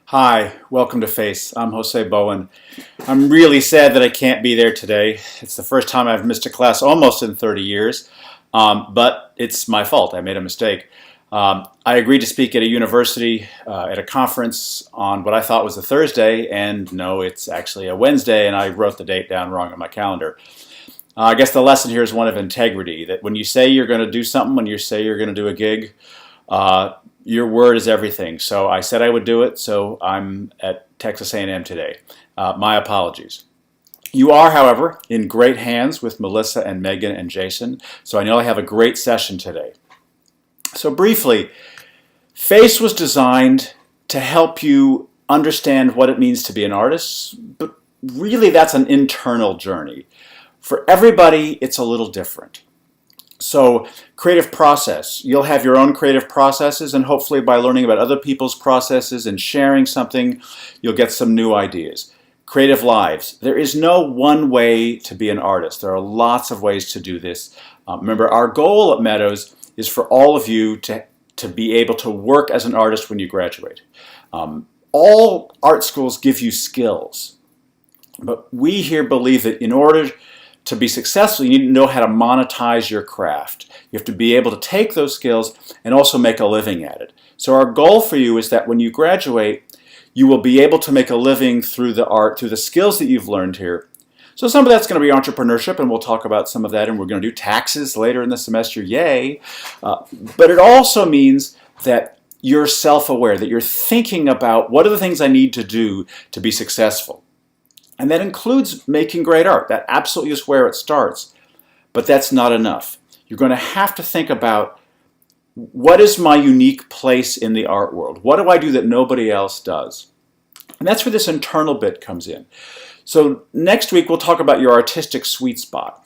Hi, welcome to Face. I'm Jose Bowen. I'm really sad that I can't be there today. It's the first time I've missed a class almost in 30 years, but it's my fault. I made a mistake. I agreed to speak at a university at a conference on what I thought was a Thursday, and no, it's actually a Wednesday, and I wrote the date down wrong on my calendar. I guess the lesson here is one of integrity, that when you say you're going to do something, when you say you're going to do a gig, your word is everything. So I said I would do it, so I'm at Texas A&M today. My apologies. You are, however, in great hands with Melissa and Megan and Jason, so I know I have a great session today. So briefly, FACE was designed to help you understand what it means to be an artist, but really that's an internal journey. For everybody, it's a little different. So creative process, you'll have your own creative processes, and hopefully by learning about other people's processes and sharing something, you'll get some new ideas. Creative lives, there is no one way to be an artist. There are lots of ways to do this. Remember, our goal at Meadows is for all of you to be able to work as an artist when you graduate. All art schools give you skills, but we here believe that in order to be successful, you need to know how to monetize your craft. You have to be able to take those skills and also make a living at it. So our goal for you is that when you graduate, you will be able to make a living through the art, through the skills that you've learned here. So some of that's going to be entrepreneurship, and we'll talk about some of that, and we're going to do taxes later in the semester, yay. But it also means that you're self-aware, that you're thinking about what are the things I need to do to be successful. And that includes making great art. That absolutely is where it starts. But that's not enough. You're going to have to think about, what is my unique place in the art world? What do I do that nobody else does? And that's where this internal bit comes in. So next week we'll talk about your artistic sweet spot.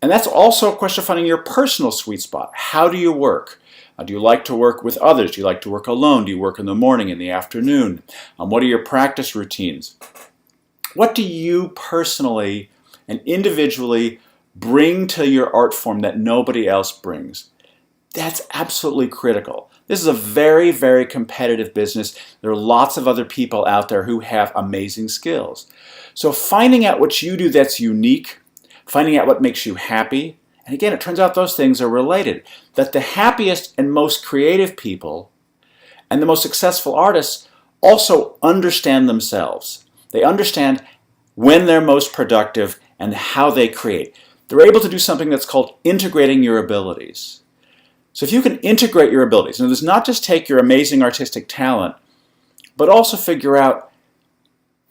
And that's also a question of finding your personal sweet spot. How do you work? Do you like to work with others? Do you like to work alone? Do you work in the morning, in the afternoon? What are your practice routines? What do you personally and individually bring to your art form that nobody else brings? That's absolutely critical. This is a very, very competitive business. There are lots of other people out there who have amazing skills. So finding out what you do that's unique, finding out what makes you happy, and again, it turns out those things are related, that the happiest and most creative people and the most successful artists also understand themselves. They understand when they're most productive and how they create. They're able to do something that's called integrating your abilities. So if you can integrate your abilities, and it's not just take your amazing artistic talent, but also figure out,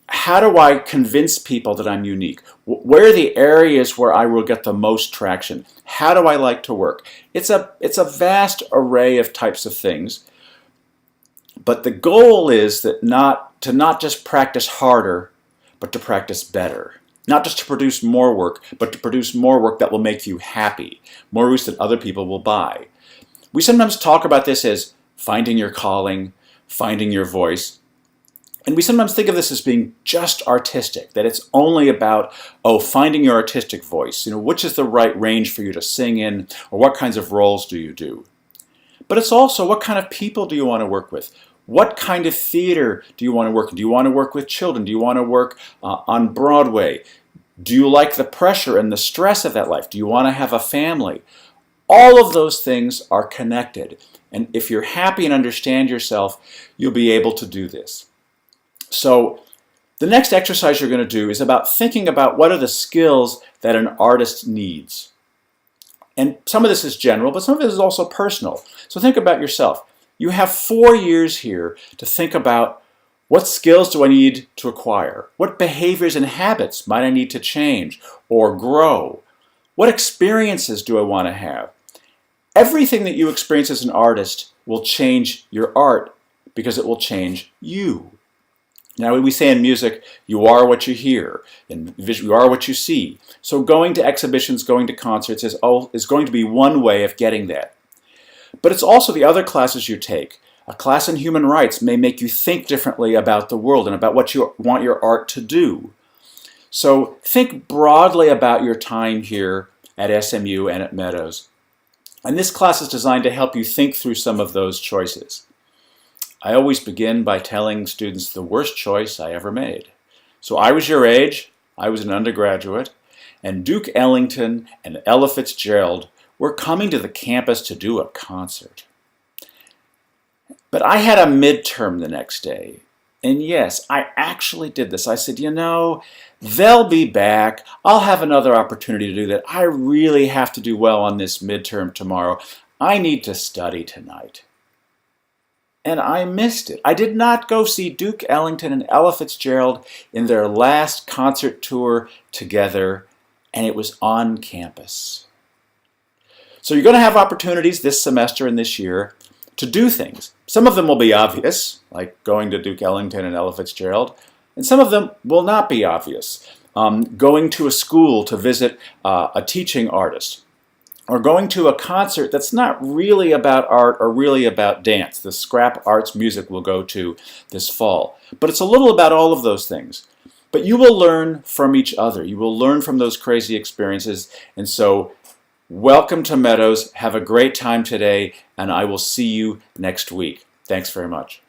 how do I convince people that I'm unique? Where are the areas where I will get the most traction? How do I like to work? It's a vast array of types of things. But the goal is that not just practice harder, but to practice better. Not just to produce more work, but to produce more work that will make you happy, more works that other people will buy. We sometimes talk about this as finding your calling, finding your voice. And we sometimes think of this as being just artistic, that it's only about, finding your artistic voice. Which is the right range for you to sing in, or what kinds of roles do you do? But it's also, what kind of people do you want to work with? What kind of theater do you want to work in? Do you want to work with children? Do you want to work on Broadway? Do you like the pressure and the stress of that life? Do you want to have a family? All of those things are connected. And if you're happy and understand yourself, you'll be able to do this. So the next exercise you're going to do is about thinking about what are the skills that an artist needs. And some of this is general, but some of it is also personal. So think about yourself. You have 4 years here to think about, what skills do I need to acquire? What behaviors and habits might I need to change or grow? What experiences do I want to have? Everything that you experience as an artist will change your art because it will change you. Now, we say in music, you are what you hear, in visual, you are what you see. So going to exhibitions, going to concerts is going to be one way of getting that. But it's also the other classes you take. A class in human rights may make you think differently about the world and about what you want your art to do. So think broadly about your time here at SMU and at Meadows. And this class is designed to help you think through some of those choices. I always begin by telling students the worst choice I ever made. So I was your age, I was an undergraduate, and Duke Ellington and Ella Fitzgerald were coming to the campus to do a concert. But I had a midterm the next day. And yes, I actually did this. I said, they'll be back. I'll have another opportunity to do that. I really have to do well on this midterm tomorrow. I need to study tonight. And I missed it. I did not go see Duke Ellington and Ella Fitzgerald in their last concert tour together, and it was on campus. So you're going to have opportunities this semester and this year to do things. Some of them will be obvious, like going to Duke Ellington and Ella Fitzgerald, and some of them will not be obvious. Going to a school to visit a teaching artist, or going to a concert that's not really about art or really about dance. The Scrap Arts Music we'll go to this fall. But it's a little about all of those things. But you will learn from each other. You will learn from those crazy experiences. And so, welcome to Meadows. Have a great time today, and I will see you next week. Thanks very much.